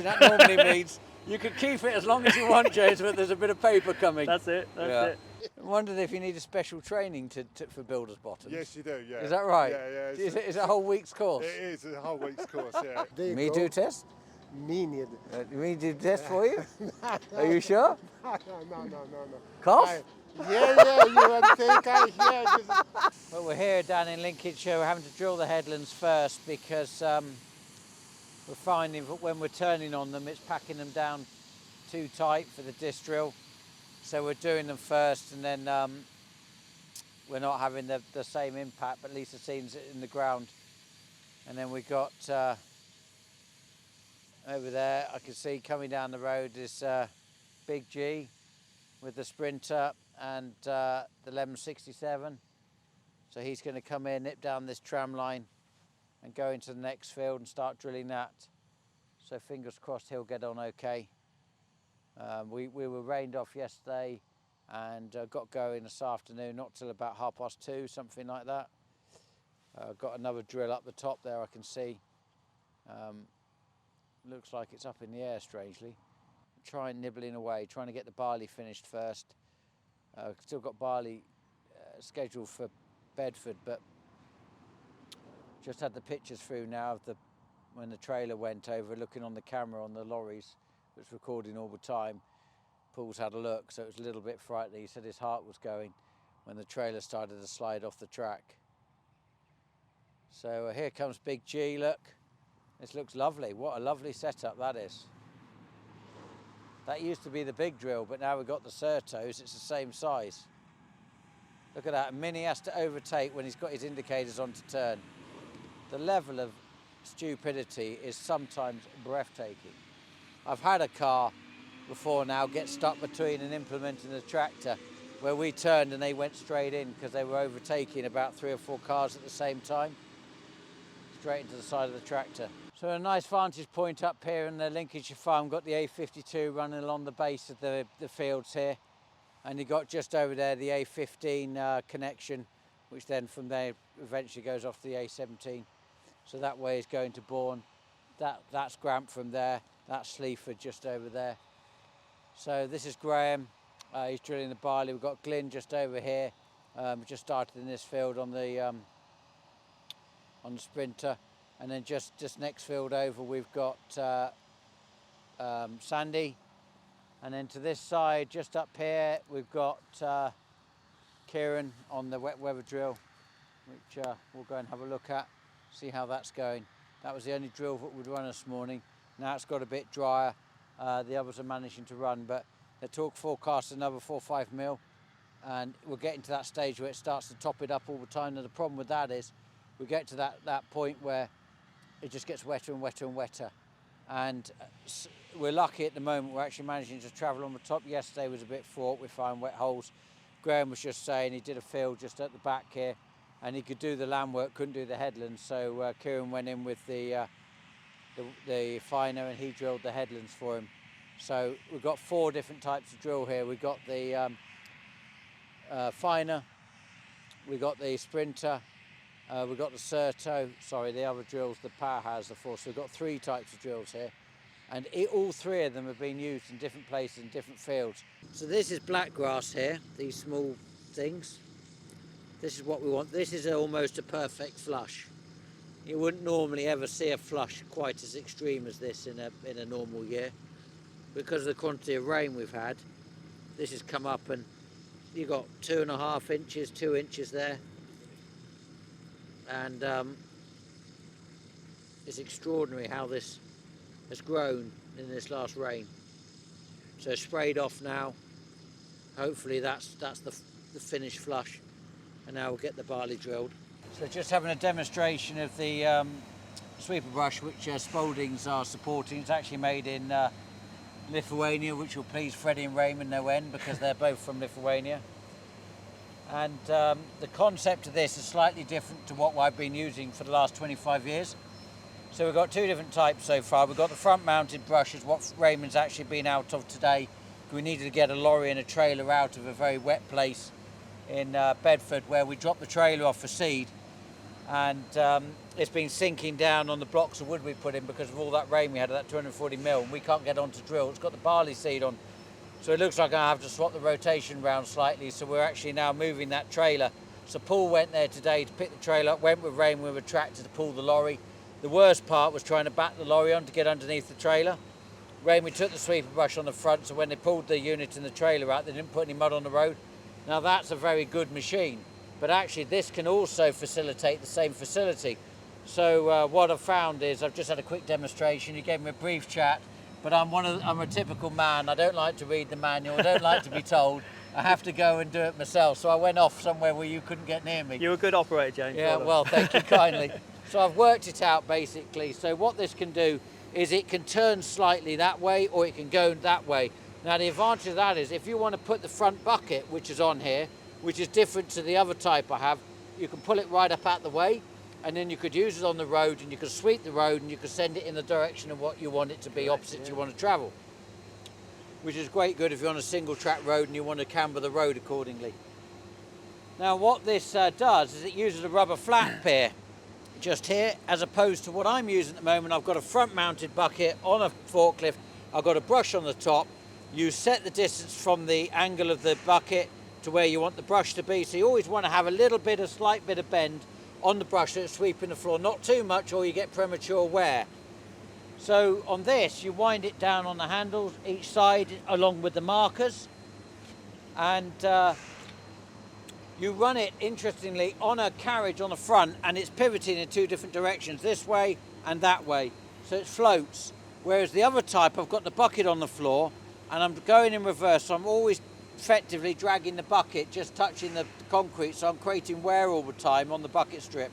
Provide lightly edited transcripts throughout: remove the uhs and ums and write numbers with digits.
That normally means you can keep it as long as you want, James, but there's a bit of paper coming. That's it. That's it. I wondered if you need a special training for builder's bottoms. Yes, you do, yeah. Is that right? Yeah. Is it a whole week's course? It is a whole week's course, yeah. Me do test? Me need. Me do test for you? Are you sure? No. Cough? Yeah, you would think I hear this. Well, we're here down in Lincolnshire. We're having to drill the headlands first because we're finding that when we're turning on them, it's packing them down too tight for the disc drill. So we're doing them first, and then we're not having the same impact, but at least it seems it in the ground. And then we got over there, I can see coming down the road is Big G with the Sprinter and the Lemon 67. So he's going to come in, nip down this tram line and go into the next field and start drilling that. So fingers crossed he'll get on okay. We were rained off yesterday and got going this afternoon, not till about 2:30, something like that. Got another drill up the top there, I can see. Looks like it's up in the air, strangely. Trying nibbling away, trying to get the barley finished first. Still got barley scheduled for Bedford, but just had the pictures through now of when the trailer went over, looking on the camera on the lorries. It was recording all the time. Paul's had a look, so it was a little bit frightening. He said his heart was going when the trailer started to slide off the track. So here comes Big G, look. This looks lovely. What a lovely setup that is. That used to be the big drill, but now we've got the Certos, it's the same size. Look at that, Minnie has to overtake when he's got his indicators on to turn. The level of stupidity is sometimes breathtaking. I've had a car before now get stuck between an implement and a tractor where we turned and they went straight in because they were overtaking about 3 or 4 cars at the same time, straight into the side of the tractor. So a nice vantage point up here in the Lincolnshire farm. Got the A52 running along the base of the fields here, and you got just over there the A15 connection, which then from there eventually goes off to the A17. So that way is going to Bourne. That's Grant from there. That's Sleaford just over there. So this is Graham. He's drilling the barley. We've got Glyn just over here. We just started in this field on the Sprinter. And then just next field over, we've got Sandy. And then to this side, just up here, we've got Kieran on the wet weather drill, which we'll go and have a look at, see how that's going. That was the only drill that would run this morning. Now it's got a bit drier. The others are managing to run, but the talk forecast another 4 or 5 mil. And we're getting to that stage where it starts to top it up all the time. And the problem with that is we get to that point where it just gets wetter and wetter and wetter. And we're lucky at the moment, we're actually managing to travel on the top. Yesterday was a bit fraught, we found wet holes. Graham was just saying he did a field just at the back here and he could do the land work, couldn't do the headlands. So Kieran went in with the finer and he drilled the headlands for him. So we've got 4 different types of drill here. We've got the finer, we've got the Sprinter, we've got the Certo, the other drills, the Padagas, the force. So we've got 3 types of drills here. And all 3 of them have been used in different places, in different fields. So this is black grass here, these small things. This is what we want. This is almost a perfect flush. You wouldn't normally ever see a flush quite as extreme as this in a normal year. Because of the quantity of rain we've had, this has come up and you've got 2.5 inches, 2 inches there. And it's extraordinary how this has grown in this last rain. So it's sprayed off now. Hopefully that's the finished flush, and now we'll get the barley drilled. So just having a demonstration of the sweeper brush which Spaldings are supporting. It's actually made in Lithuania, which will please Freddie and Raymond no end because they're both from Lithuania. And the concept of this is slightly different to what I've been using for the last 25 years. So we've got 2 different types so far. We've got the front mounted brushes, what Raymond's actually been out of today. We needed to get a lorry and a trailer out of a very wet place in Bedford where we dropped the trailer off for seed. and it's been sinking down on the blocks of wood we put in because of all that rain we had, that 240 mil, and we can't get on to drill. It's got the barley seed on, so it looks like I have to swap the rotation round slightly, so we're actually now moving that trailer. So Paul went there today to pick the trailer up, went with rain with a tractor to pull the lorry. The worst part was trying to back the lorry on to get underneath the trailer. Rain, we took the sweeper brush on the front, so when they pulled the unit and the trailer out, they didn't put any mud on the road. Now that's a very good machine, but actually this can also facilitate the same facility. So what I've found is, I've just had a quick demonstration, you gave me a brief chat, but I'm a typical man. I don't like to read the manual, I don't like to be told. I have to go and do it myself, so I went off somewhere where you couldn't get near me. You're a good operator, James. Yeah, well, thank you kindly. So I've worked it out basically. So what this can do is it can turn slightly that way or it can go that way. Now the advantage of that is if you want to put the front bucket, which is on here, which is different to the other type I have, you can pull it right up out the way, and then you could use it on the road, and you could sweep the road, and you could send it in the direction of what you want it to be, opposite you want to travel. Which is great good if you're on a single track road and you want to camber the road accordingly. Now what this does is it uses a rubber flat pier just here, as opposed to what I'm using at the moment. I've got a front mounted bucket on a forklift, I've got a brush on the top. You set the distance from the angle of the bucket to where you want the brush to be, so you always want to have a slight bit of bend on the brush that's sweeping the floor, not too much or you get premature wear. So on this, you wind it down on the handles each side along with the markers, and you run it, interestingly, on a carriage on the front, and it's pivoting in two different directions, this way and that way, so it floats. Whereas the other type, I've got the bucket on the floor and I'm going in reverse, so I'm always effectively dragging the bucket, just touching the concrete, so I'm creating wear all the time on the bucket strip.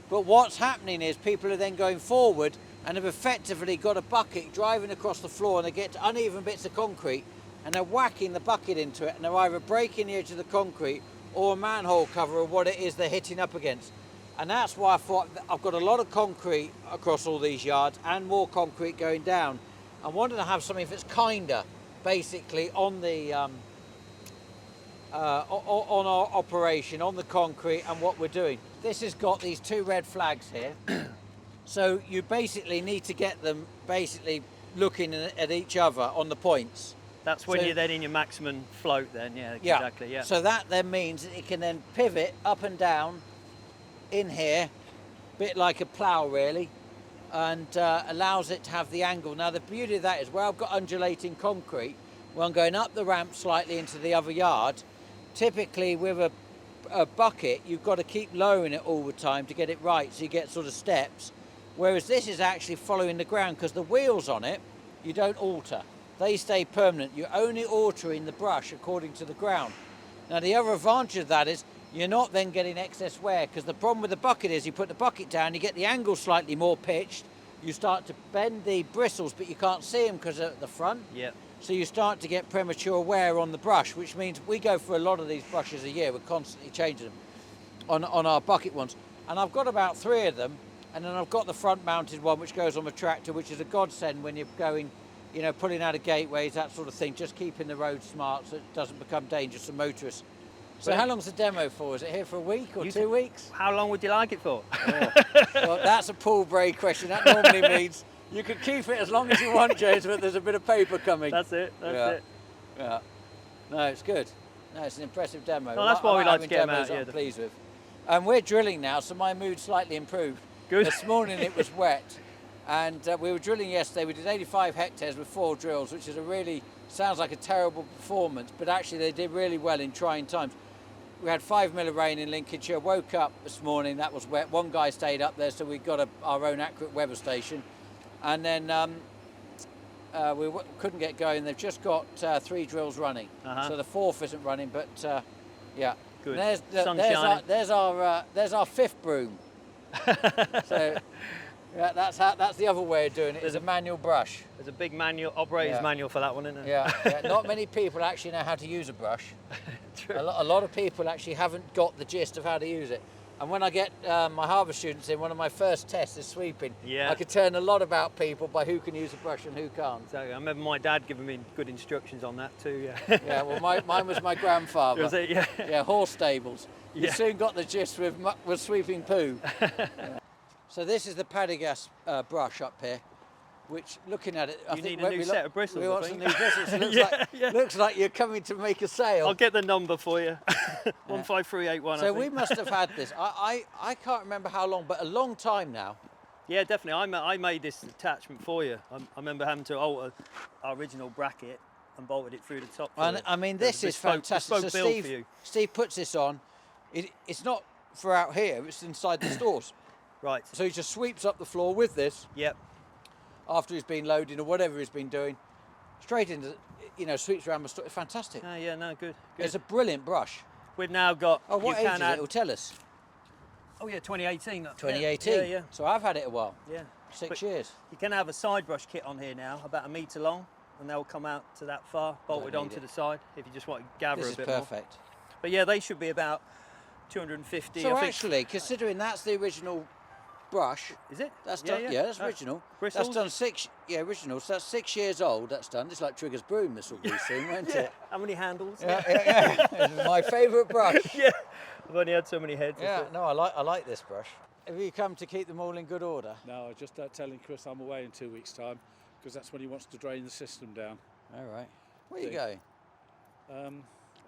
But what's happening is people are then going forward and have effectively got a bucket driving across the floor, and they get to uneven bits of concrete and they're whacking the bucket into it, and they're either breaking the edge of the concrete or a manhole cover or what it is they're hitting up against. And that's why I thought I've got a lot of concrete across all these yards and more concrete going down. I wanted to have something that's kinder basically on the on our operation, on the concrete and what we're doing. This has got these two red flags here. So you basically need to get them basically looking at each other on the points. That's when you're then in your maximum float then, yeah, exactly, yeah. So that then means that it can then pivot up and down in here, a bit like a plough really, and allows it to have the angle. Now the beauty of that is where I've got undulating concrete, where I'm going up the ramp slightly into the other yard, typically with a bucket, you've got to keep lowering it all the time to get it right, so you get sort of steps. Whereas this is actually following the ground, because the wheels on it, you don't alter. They stay permanent. You're only altering the brush according to the ground. Now the other advantage of that is you're not then getting excess wear, because the problem with the bucket is you put the bucket down, you get the angle slightly more pitched, you start to bend the bristles, but you can't see them because they're at the front. Yep. So you start to get premature wear on the brush, which means we go for a lot of these brushes a year. We're constantly changing them on our bucket ones. And I've got about 3 of them, and then I've got the front mounted one which goes on the tractor, which is a godsend when you're going, you know, pulling out of gateways, that sort of thing, just keeping the road smart so it doesn't become dangerous for motorists. So how long's the demo for? Is it here for a week or 2 weeks? How long would you like it for? Oh. Well, that's a Paul Bray question. That normally means you can keep it as long as you want, James, but there's a bit of paper coming. That's it, that's it. Yeah. No, it's good. No, it's an impressive demo. Well, that's why we like to get them demos out, yeah. I'm pleased with. And we're drilling now, so my mood's slightly improved. Good. This morning it was wet, and we were drilling yesterday. We did 85 hectares with 4 drills, which is a really, sounds like a terrible performance, but actually they did really well in trying times. We had 5 mil of rain in Lincolnshire, woke up this morning, that was wet. One guy stayed up there, so we got our own accurate weather station. And then we couldn't get going. They've just got 3 drills running. So the 4th isn't running, but yeah. Good. There's our 5th broom. So yeah, that's the other way of doing it. There's a manual brush. There's a big manual, operator's manual for that one, isn't there? Yeah. Not many people actually know how to use a brush. True. A lot of people actually haven't got the gist of how to use it. And when I get my harbour students in, one of my first tests is sweeping. Yeah. I could turn a lot about people by who can use a brush and who can't. Exactly. I remember my dad giving me good instructions on that too. Yeah. Yeah, well, mine was my grandfather. Was it? Yeah. Yeah, horse stables. You Yeah. soon got the gist with sweeping poo. Yeah. So this is the Padagas brush up here, which, looking at it, I You think need a new set of bristles, We I want think. some new bristles. It looks, looks like you're coming to make a sale. I'll get the number for you. 15381. So we must have had this. I can't remember how long, but a long time now. Yeah, definitely. I made this attachment for you. I remember having to alter our original bracket and bolted it through the top. for And you. I mean, It was this is bespoke- fantastic. bespoke So build for you. Steve puts this on. It's not for out here. It's inside the stores. Right. So he just sweeps up the floor with this Yep. after he's been loading or whatever he's been doing, straight into, sweeps around the store. It's fantastic. Oh, yeah, no, good. It's a brilliant brush. We've now got. Oh, what you age can is add, it? It'll tell us. Oh, yeah, 2018. 2018. Yeah, yeah. So I've had it a while. Yeah. 6 But years. You can have a side brush kit on here now, about 1 metre long, and they'll come out to that far, bolted need onto it. the side if you just want to gather This a is bit perfect. more. But yeah, they should be about 250. So I think. actually, considering that's the original brush, Is it? that's done. Yeah, that's Oh, original. bristles? That's done 6. Yeah, original. So that's 6 years old. That's done. It's like Trigger's broom. This will be soon, won't Yeah. it? How many handles? Yeah. This is my favourite brush. Yeah. I've only had so many heads. Yeah. No, I like this brush. Have you come to keep them all in good order? No, I was just telling Chris I'm away in 2 weeks' time because that's when he wants to drain the system down. All right. Where are you See. going?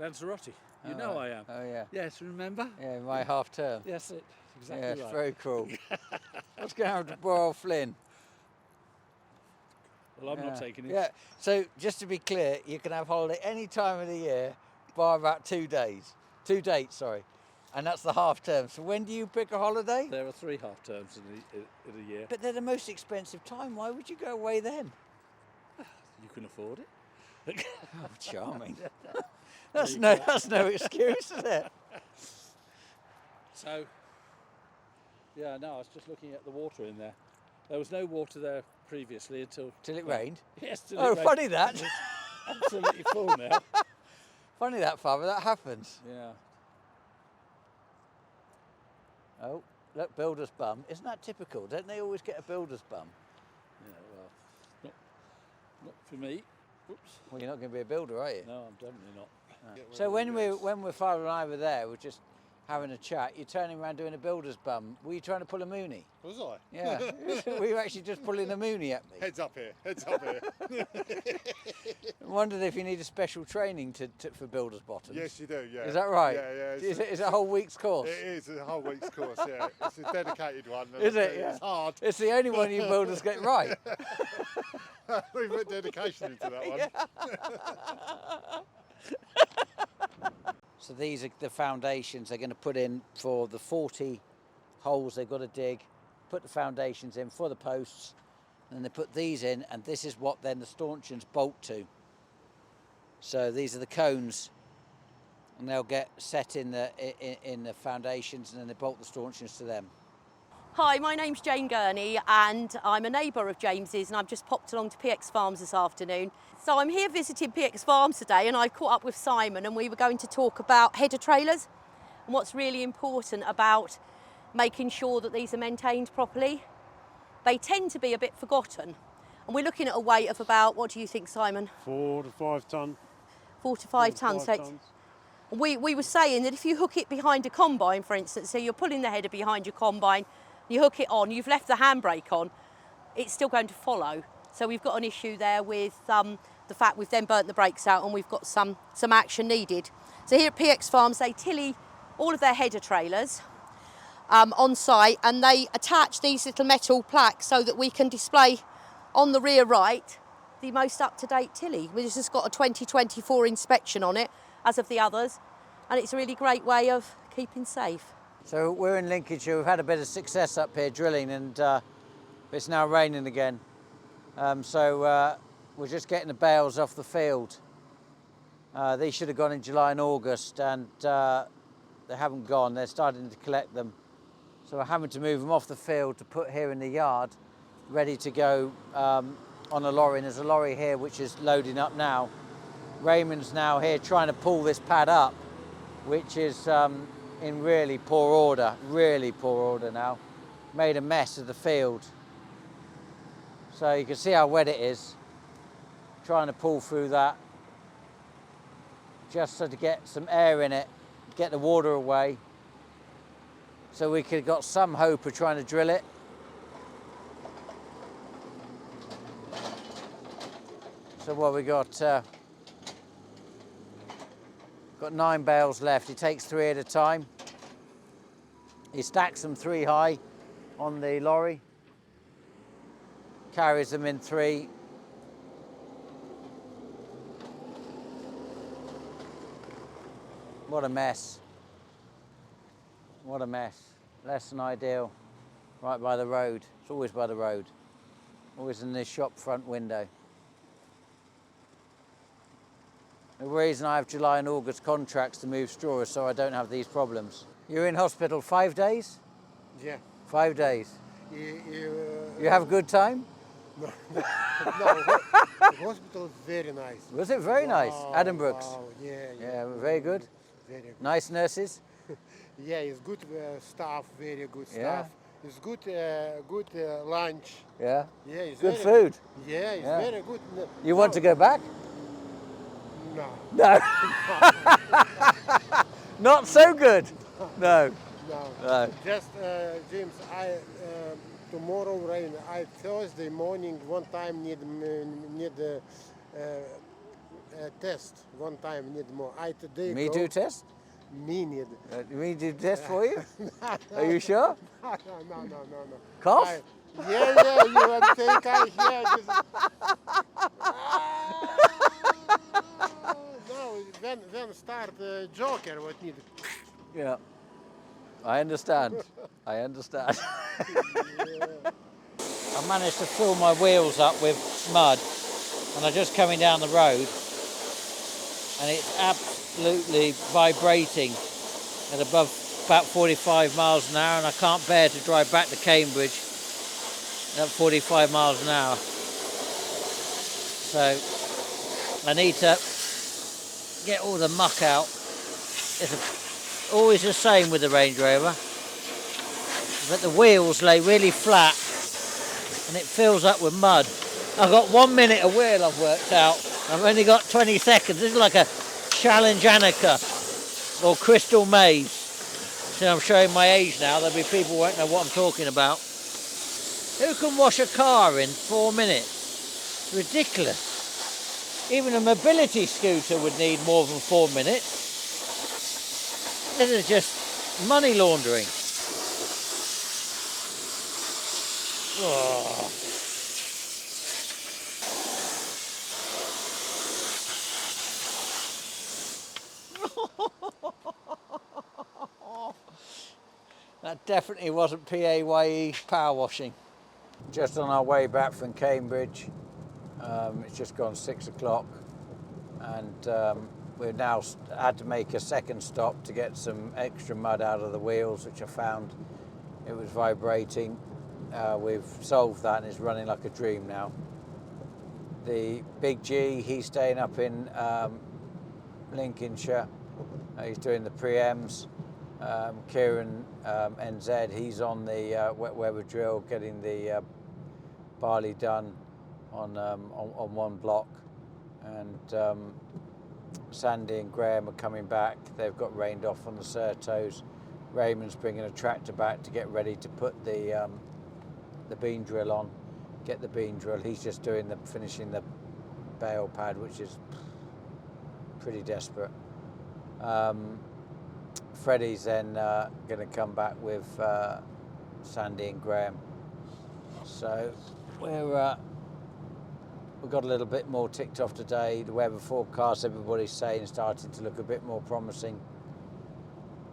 Lanzarote. You Oh, know right. I am. Oh yeah. Yes, remember? Yeah, my half term. Yes, it. Exactly Yeah, it's right. very cool. What's going on with poor old Flynn? Well, I'm not Yeah. taking it. Yeah. So just to be clear, you can have holiday any time of the year, bar about 2 days. 2 dates, sorry. And that's the half term. So when do you pick a holiday? There are 3 half terms in a year. But they're the most expensive time. Why would you go away then? You can afford it. Oh, charming. that's no excuse, is it? So, yeah, no, I was just looking at the water in there. There was no water there previously until... Till it rained. Yes, till Oh, it rained. funny that. It's absolutely full now. Funny that, Father. That happens. Yeah. Oh, look, builder's bum. Isn't that typical? Don't they always get a builder's bum? Yeah, well, not for me. Oops. Well, you're not going to be a builder, are you? No, I'm definitely not. So when my father and I were there, we're just having a chat. You're turning around doing a builder's bum. Were you trying to pull a Mooney? Was I? Yeah. Were you actually just pulling a Mooney at me? Heads up here. Heads up here. I wondered if you need a special training for builder's bottoms. Yes, you do. Yeah. Is that right? Yeah, yeah. Is it a whole week's course? It is a whole week's course. Yeah, it's a dedicated one. and Is it? It's Yeah. hard. It's the only one you builders get right. We put dedication into that one. So these are the foundations they're going to put in for the 40 holes they've got to dig, put the foundations in for the posts, and they put these in, and this is what then the stanchions bolt to. So these are the cones, and they'll get set in the foundations, and then they bolt the stanchions to them. Hi, my name's Jane Gurney and I'm a neighbour of James's, and I've just popped along to PX Farms this afternoon. So I'm here visiting PX Farms today, and I caught up with Simon and we were going to talk about header trailers and what's really important about making sure that these are maintained properly. They tend to be a bit forgotten, and we're looking at a weight of about, what do you think, Simon? 4 to 5 tonne. 4 to 5 tonnes. So it's- we were saying that if you hook it behind a combine, for instance, so you're pulling the header behind your combine, you hook it on, you've left the handbrake on, it's still going to follow. So we've got an issue there with the fact we've then burnt the brakes out and we've got some action needed. So here at PX Farms, they Tilley all of their header trailers on site, and they attach these little metal plaques so that we can display on the rear right the most up-to-date Tilley, which has got a 2024 inspection on it, as of the others, and it's a really great way of keeping safe. So we're in Lincolnshire. We've had a bit of success up here drilling, and it's now raining again. So we're just getting the bales off the field. These should have gone in July and August, and they haven't gone. They're starting to collect them. So we're having to move them off the field to put here in the yard, ready to go on a lorry. And there's a lorry here which is loading up now. Raymond's now here trying to pull this pad up, which is in really poor order now. Made a mess of the field. So you can see how wet it is. Trying to pull through that just so to get some air in it, get the water away, so we could got some hope of trying to drill it. So what we got 9 bales left. He takes 3 at a time. He stacks them 3 high on the lorry, carries them in 3. What a mess. What a mess. Less than ideal. Right by the road. It's always by the road. Always in the shop front window. The reason I have July and August contracts to move straw is so I don't have these problems. You're in hospital 5 days? Yeah. 5 days. You have a good time? No, the hospital is very nice. Was it very nice? Addenbrooke's? Wow, Yeah, very good. Very good. Nice nurses? Yeah, it's good staff, very good staff. Yeah. It's good, lunch. Yeah. Yeah, it's Good very food? Yeah, it's Yeah. very good. You want to go back? No. No. Not so good? No. No. No. Just, James, tomorrow rain. Thursday morning, one time need test. One time need more. Today Me go, do test? Me need. Me do test for you? Are you sure? No. Cough? Yeah, you want to take here. No, then start Joker, what need. Yeah. I understand. I understand. I managed to fill my wheels up with mud and I'm just coming down the road and it's absolutely vibrating at about 45 miles an hour, and I can't bear to drive back to Cambridge at 45 miles an hour. So I need to get all the muck out. It's always the same with the Range Rover, but the wheels lay really flat and it fills up with mud. I've got 1 minute a wheel I've worked out. I've only got 20 seconds. This is like a Challenge Annika or Crystal Maze. So I'm showing my age now. There'll be people who won't know what I'm talking about. Who can wash a car in 4 minutes? It's ridiculous. Even a mobility scooter would need more than 4 minutes. This is just money laundering. Oh. That definitely wasn't PAYE power washing. Just on our way back from Cambridge, it's just gone 6 o'clock, and we've now had to make a second stop to get some extra mud out of the wheels, which I found it was vibrating. We've solved that and it's running like a dream now. The Big G, he's staying up in Lincolnshire. He's doing the preems. Kieran NZ, he's on the wet weather drill, getting the barley done on one block, and Sandy and Graham are coming back. They've got rained off on the Certos. Raymond's bringing a tractor back to get ready to put the bean drill on, get the bean drill. He's just finishing the bale pad, which is pretty desperate. Freddie's then going to come back with Sandy and Graham. So we've got a little bit more ticked off today. The weather forecast, everybody's saying, is starting to look a bit more promising.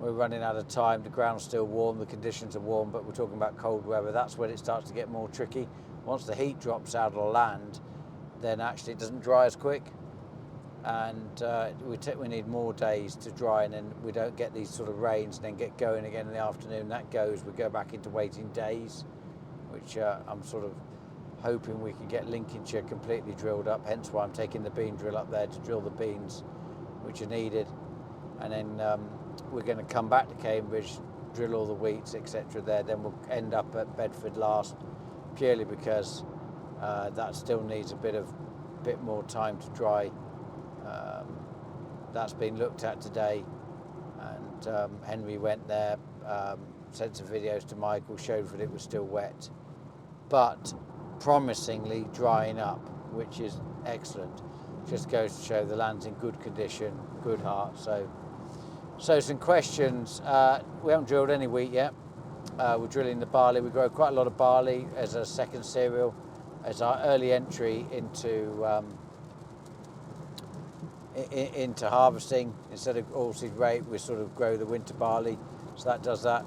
We're running out of time. The ground's still warm, the conditions are warm, but we're talking about cold weather. That's when it starts to get more tricky. Once the heat drops out of the land, then actually it doesn't dry as quick. And we need more days to dry, and then we don't get these sort of rains and then get going again in the afternoon. That goes, we go back into waiting days, which I'm sort of hoping we can get Lincolnshire completely drilled up, hence why I'm taking the bean drill up there to drill the beans which are needed. And then we're going to come back to Cambridge, drill all the wheats, etc. there. Then we'll end up at Bedford last, purely because that still needs a bit more time to dry. That's been looked at today, and Henry went there, sent some videos to Michael, showed that it was still wet, but promisingly drying up, which is excellent. Just goes to show the land's in good condition, good heart. So some questions. We haven't drilled any wheat yet. We're drilling the barley. We grow quite a lot of barley as a second cereal, as our early entry into harvesting. Instead of oilseed rape, we sort of grow the winter barley, so that does that.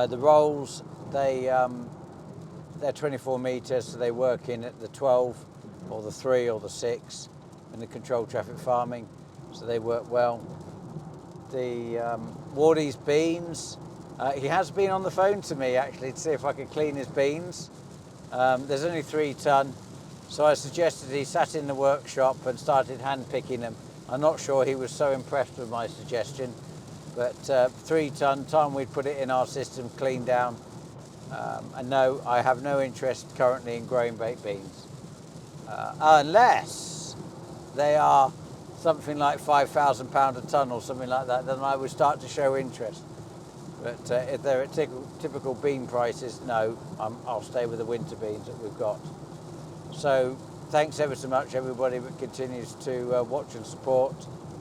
The rolls, they're 24 metres, so they work in at the 12 or the 3 or the 6 in the controlled traffic farming, so they work well. The Wardy's beans, he has been on the phone to me actually to see if I could clean his beans. There's only 3 tonne, so I suggested he sat in the workshop and started hand picking them. I'm not sure he was so impressed with my suggestion, but 3 tonne, time we'd put it in our system, clean down. And no, I have no interest currently in growing baked beans, unless they are something like £5,000 a tonne or something like that, then I would start to show interest. But if they're at typical bean prices, no, I'll stay with the winter beans that we've got. So thanks ever so much everybody that continues to watch and support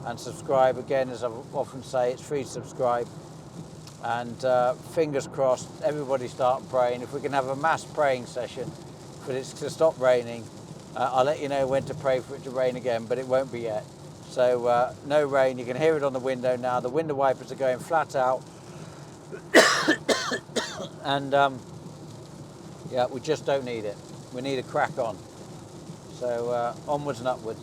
and subscribe. Again, as I often say, it's free to subscribe. And fingers crossed, everybody start praying. If we can have a mass praying session for it to stop raining, I'll let you know when to pray for it to rain again, but it won't be yet. So no rain, you can hear it on the window now. The window wipers are going flat out. And yeah, we just don't need it. We need a crack on. So onwards and upwards.